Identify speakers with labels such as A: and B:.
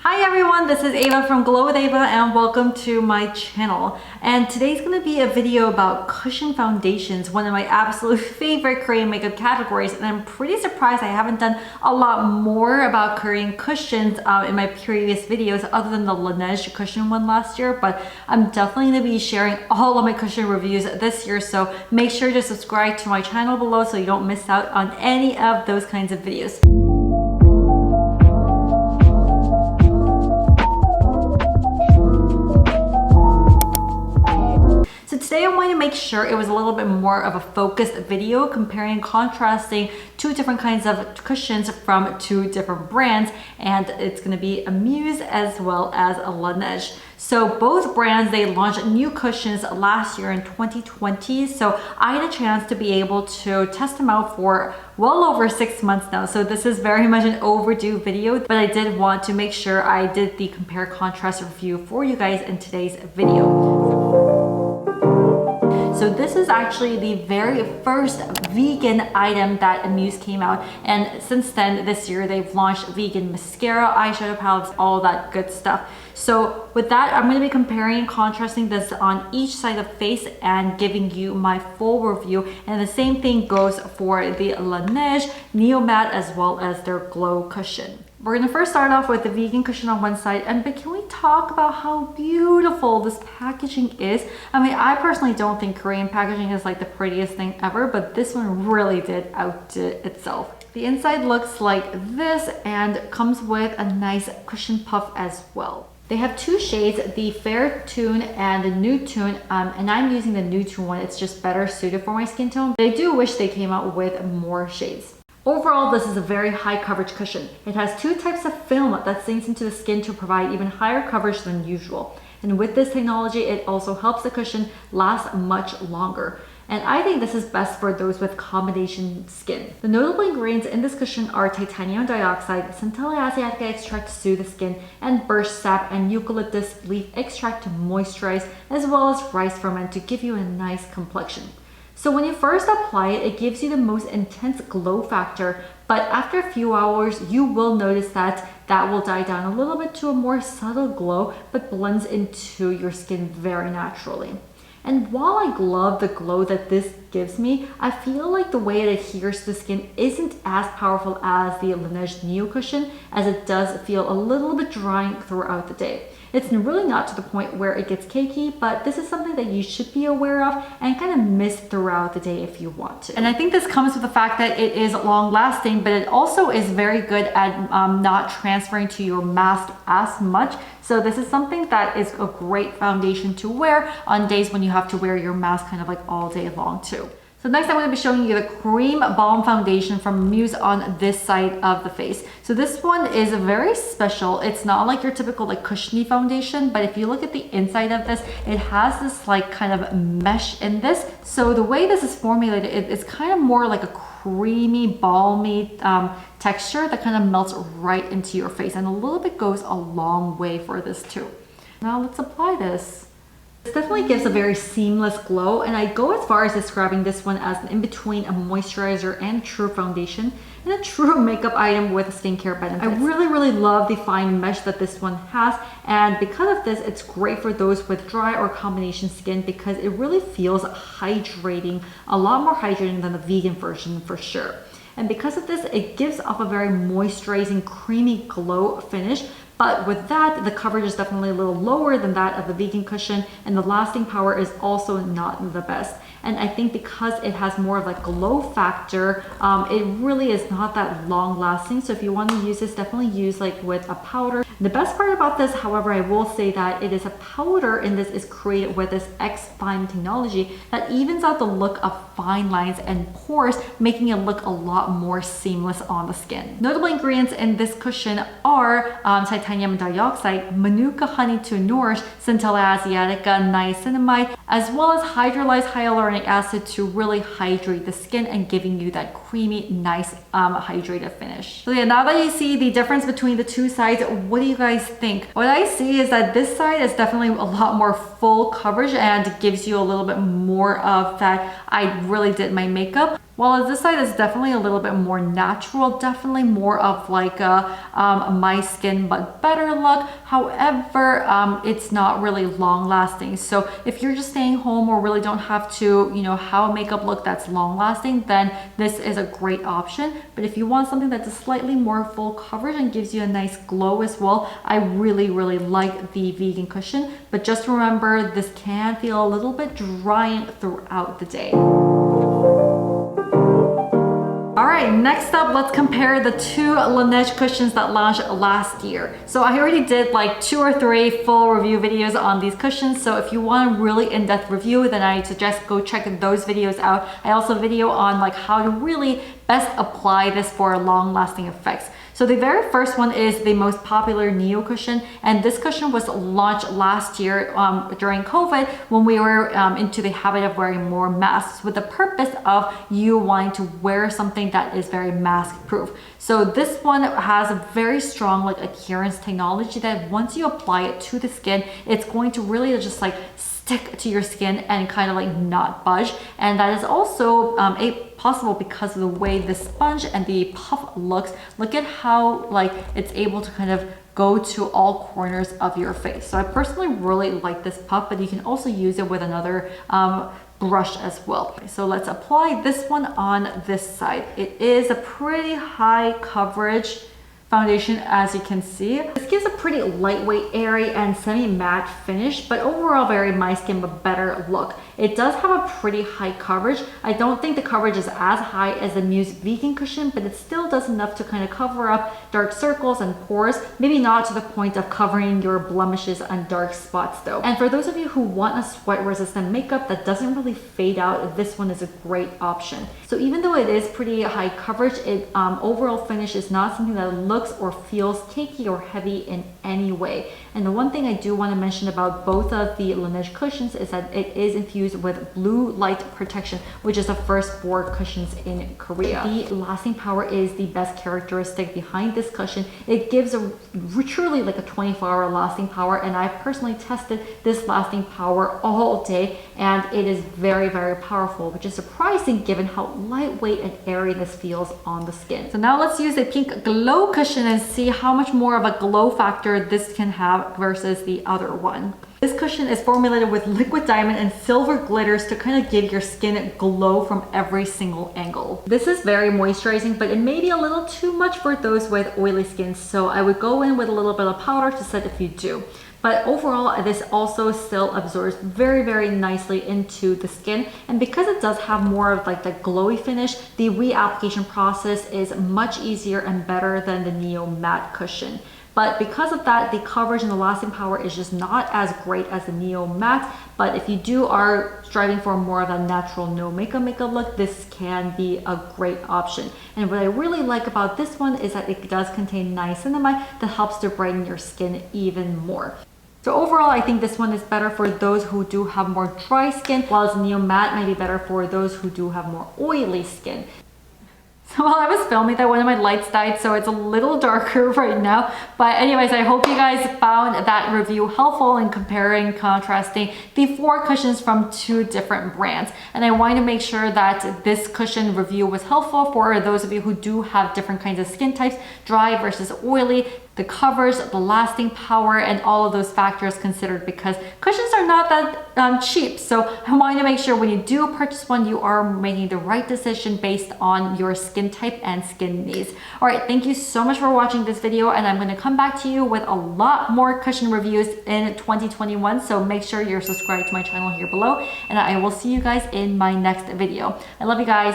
A: Hi everyone, this is Ava from Glow with Ava and welcome to my channel. And today's going to be a video about cushion foundations, one of my absolute favorite Korean makeup categories, and I'm pretty surprised I haven't done a lot more about Korean cushions in my previous videos other than the Laneige Cushion one last year, but I'm definitely going to be sharing all of my cushion reviews this year, so make sure to subscribe to my channel below so you don't miss out on any of those kinds of videos. So today I wanted to make sure it was a little bit more of a focused video comparing and contrasting two different kinds of cushions from two different brands, and it's going to be Amuse as well as Laneige. So both brands, they launched new cushions last year in 2020, so I had a chance to be able to test them out for well over 6 months now. So this is very much an overdue video, but I did want to make sure I did the compare contrast review for you guys in today's video. So this is actually the very first vegan item that Amuse came out, and since then this year they've launched vegan mascara, eyeshadow palettes, all that good stuff. So with that, I'm going to be comparing and contrasting this on each side of the face and giving you my full review, and the same thing goes for the Laneige Neo Matte as well as their Glow cushion. We're going to first start off with the vegan cushion on one side, but can we talk about how beautiful this packaging is? I mean, I personally don't think Korean packaging is like the prettiest thing ever, but this one really did outdo itself. The inside looks like this and comes with a nice cushion puff as well. They have two shades, the Fair Tune and the Nude Tune, and I'm using the Nude Tune one. It's just better suited for my skin tone. They do wish they came out with more shades. Overall, this is a very high coverage cushion. It has two types of film that sinks into the skin to provide even higher coverage than usual. And with this technology, it also helps the cushion last much longer. And I think this is best for those with combination skin. The notable ingredients in this cushion are titanium dioxide, centella asiatica extract to soothe the skin, and birch sap and eucalyptus leaf extract to moisturize, as well as rice ferment to give you a nice complexion. So when you first apply it, it gives you the most intense glow factor, but after a few hours, you will notice that will die down a little bit to a more subtle glow, but blends into your skin very naturally. And while I love the glow that this gives me, I feel like the way it adheres to the skin isn't as powerful as the Laneige Neo Cushion, as it does feel a little bit drying throughout the day. It's really not to the point where it gets cakey, but this is something that you should be aware of and kind of miss throughout the day if you want to. And I think this comes with the fact that it is long lasting, but it also is very good at not transferring to your mask as much. So this is something that is a great foundation to wear on days when you have to wear your mask kind of like all day long too. So next I'm going to be showing you the Cream Balm Foundation from Muse on this side of the face. So this one is very special. It's not like your typical like cushiony foundation, but if you look at the inside of this, it has this like kind of mesh in this. So the way this is formulated, it's kind of more like a creamy, balmy texture that kind of melts right into your face, and a little bit goes a long way for this too. Now let's apply this. This definitely gives a very seamless glow, and I go as far as describing this one as an in-between a moisturizer and a true foundation, and a true makeup item with skincare benefits. I really love the fine mesh that this one has, and because of this, it's great for those with dry or combination skin because it really feels hydrating, a lot more hydrating than the vegan version for sure. And because of this, it gives off a very moisturizing, creamy glow finish. But with that, the coverage is definitely a little lower than that of the vegan cushion, and the lasting power is also not the best. And I think because it has more of like glow factor, it really is not that long lasting. So if you want to use this, definitely use like with a powder. The best part about this, however, I will say that it is a powder, and this is created with this X-Fine technology that evens out the look of fine lines and pores, making it look a lot more seamless on the skin. Notable ingredients in this cushion are titanium dioxide, manuka honey to nourish, centella asiatica, niacinamide, as well as hydrolyzed hyaluronic acid to really hydrate the skin and giving you that creamy, nice, hydrated finish. So yeah, now that you see the difference between the two sides, what do you guys think? What I see is that this side is definitely a lot more full coverage and gives you a little bit more of that I really did my makeup. While this side is definitely a little bit more natural, definitely more of like a my skin but better look. However, it's not really long lasting. So if you're just staying home or really don't have to, you know, have a makeup look that's long lasting, then this is a great option. But if you want something that's a slightly more full coverage and gives you a nice glow as well, I really like the vegan cushion. But just remember, this can feel a little bit drying throughout the day. Alright, next up, let's compare the two Laneige cushions that launched last year. So I already did like 2 or 3 full review videos on these cushions, so if you want a really in-depth review, then I suggest go check those videos out. I also video on like how to really best apply this for long-lasting effects. So the very first one is the most popular Neo cushion, and this cushion was launched last year during COVID when we were into the habit of wearing more masks with the purpose of you wanting to wear something that is very mask proof. So this one has a very strong like adherence technology that once you apply it to the skin, it's going to really just like stick to your skin and kind of like not budge. And that is also possible because of the way the sponge and the puff looks. Look at how like it's able to kind of go to all corners of your face. So I personally really like this puff, but you can also use it with another brush as well. So let's apply this one on this side. It is a pretty high coverage foundation, as you can see. This gives a pretty lightweight, airy, and semi-matte finish, but overall very my skin but better look. It does have a pretty high coverage. I don't think the coverage is as high as the Muse vegan cushion, but it still does enough to kind of cover up dark circles and pores. Maybe not to the point of covering your blemishes and dark spots though. And for those of you who want a sweat resistant makeup that doesn't really fade out, this one is a great option. So even though it is pretty high coverage, it overall finish is not something that looks or feels cakey or heavy in any way. And the one thing I do want to mention about both of the Laneige cushions is that it is infused with blue light protection, which is the first 4 cushions in Korea. The lasting power is the best characteristic behind this cushion. It gives a truly like a 24-hour lasting power, and I personally tested this lasting power all day, and it is very powerful, which is surprising given how lightweight and airy this feels on the skin. So now let's use the pink glow cushion and see how much more of a glow factor this can have versus the other one. This cushion is formulated with liquid diamond and silver glitters to kind of give your skin glow from every single angle. This is very moisturizing, but it may be a little too much for those with oily skin, so I would go in with a little bit of powder to set if you do. But overall, this also still absorbs very nicely into the skin. And because it does have more of like the glowy finish, the reapplication process is much easier and better than the Neo Matte cushion. But because of that, the coverage and the lasting power is just not as great as the Neo Matte. But if you are striving for more of a natural no makeup look, this can be a great option. And what I really like about this one is that it does contain niacinamide that helps to brighten your skin even more. So overall, I think this one is better for those who do have more dry skin, while the Neo Matte might be better for those who do have more oily skin. So while I was filming that, one of my lights died, so it's a little darker right now. But anyways, I hope you guys found that review helpful in comparing, contrasting the 4 cushions from 2 different brands. And I wanted to make sure that this cushion review was helpful for those of you who do have different kinds of skin types, dry versus oily, the coverage, the lasting power, and all of those factors considered, because cushions are not that cheap. So I wanted to make sure when you do purchase one, you are making the right decision based on your skin type and skin needs. All right, thank you so much for watching this video, and I'm going to come back to you with a lot more cushion reviews in 2021. So make sure you're subscribed to my channel here below, and I will see you guys in my next video. I love you guys.